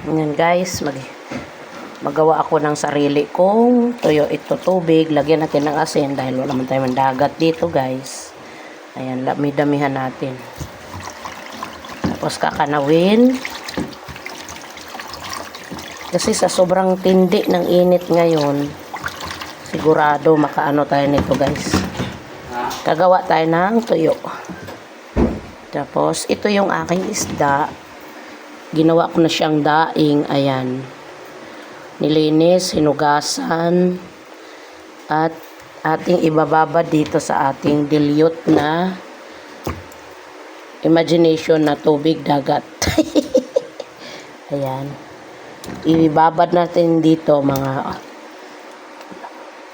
Ngayon guys, magawa ako ng sarili kong tuyo ito tubig. Lagyan natin ng asin dahil wala man tayong dagat dito guys. Ayan, dami-damihan natin. Tapos kakanawin. Kasi sa sobrang tindi ng init ngayon, sigurado makaano tayo nito guys. Kagawa tayo ng tuyo. Tapos ito yung aking isda. Ginawa ko na siyang daing. Ayan. Nilinis, hinugasan, at ating ibababa dito sa ating dilute na imagination na tubig dagat. Ayan. Ibabad natin dito mga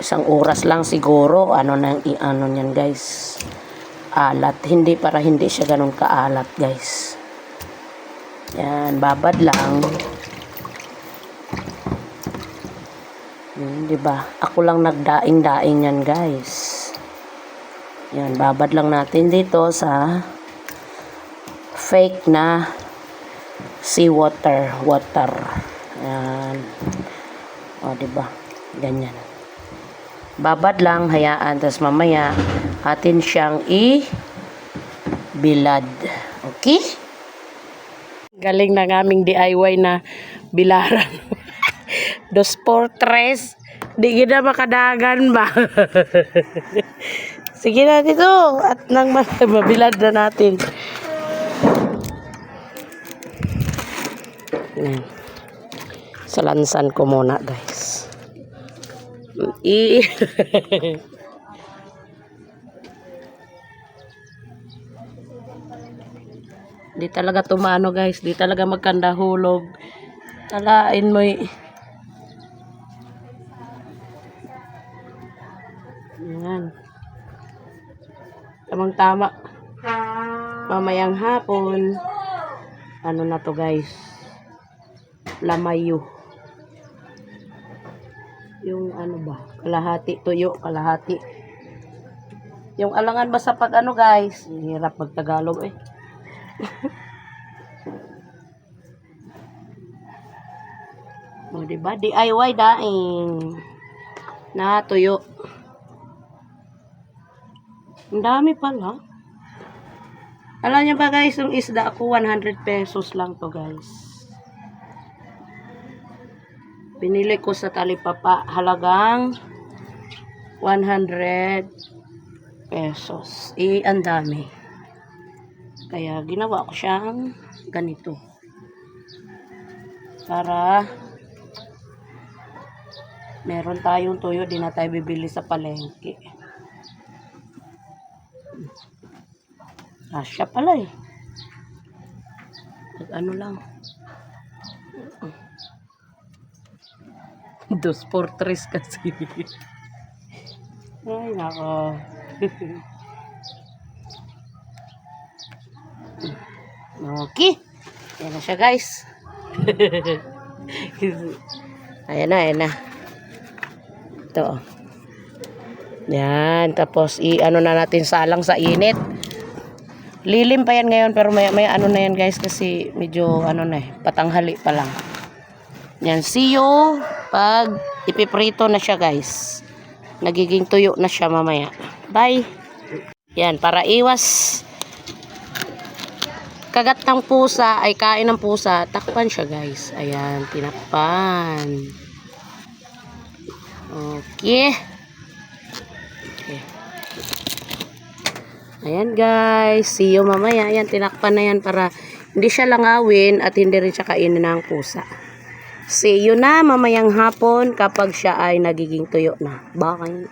1 oras lang siguro. Ano niyan guys? Alat. Para hindi siya ganun kaalat guys. Yan. Babad lang. Diba? Ako lang nagdaing-daing yan guys. Yan. Babad lang natin dito sa fake na seawater. Yan. O, diba? Ganyan. Babad lang, hayaan. Tapos mamaya, atin siyang i-bilad. Okay? Galing ng aming DIY na bilaran. 2 por 3. Di gina makadagan ba? Sige na dito. At nang mabilad na natin. Yan. Salansan ko muna guys. Di talaga tumano guys. Di talaga magkandahulog. Talain mo Yan. Tamang-tama. Mamayang hapon. Ano na to guys? Lamayo. Yung ano ba? Kalahati tuyo, kalahati. Yung alangan ba sa pag ano guys? Hirap magtagalog eh. O diba? DIY daing. Na tuyo. Ang dami pala. Alam niyo ba guys, yung isda ako 100 pesos lang to guys. Binili ko sa Talipapa halagang 100 pesos. Ang dami. Kaya ginawa ko siyang ganito. Para meron tayong tuyo, di na tayo bibili sa palengke. Asya pala eh. Ano lang. 2 por 3 kasi. Ay nako. Okay. Ayan na siya guys. Ayan na. Ito. Yan. Tapos ano na natin salang sa init. Lilim pa yan ngayon pero may ano na yan guys kasi medyo ano na patanghali pa lang. Yan. See you pag ipiprito na siya guys. Nagiging tuyo na siya mamaya. Bye. Yan. Para iwas kagat ng pusa ay kain ng pusa, takpan siya guys. Ayan, tinakpan. Okay. Ayan guys, see you mamaya. Ayan, tinakpan na yan para hindi siya langawin at hindi rin siya kainin ng pusa. See you na mamayang hapon kapag siya ay nagiging tuyo na. Bye.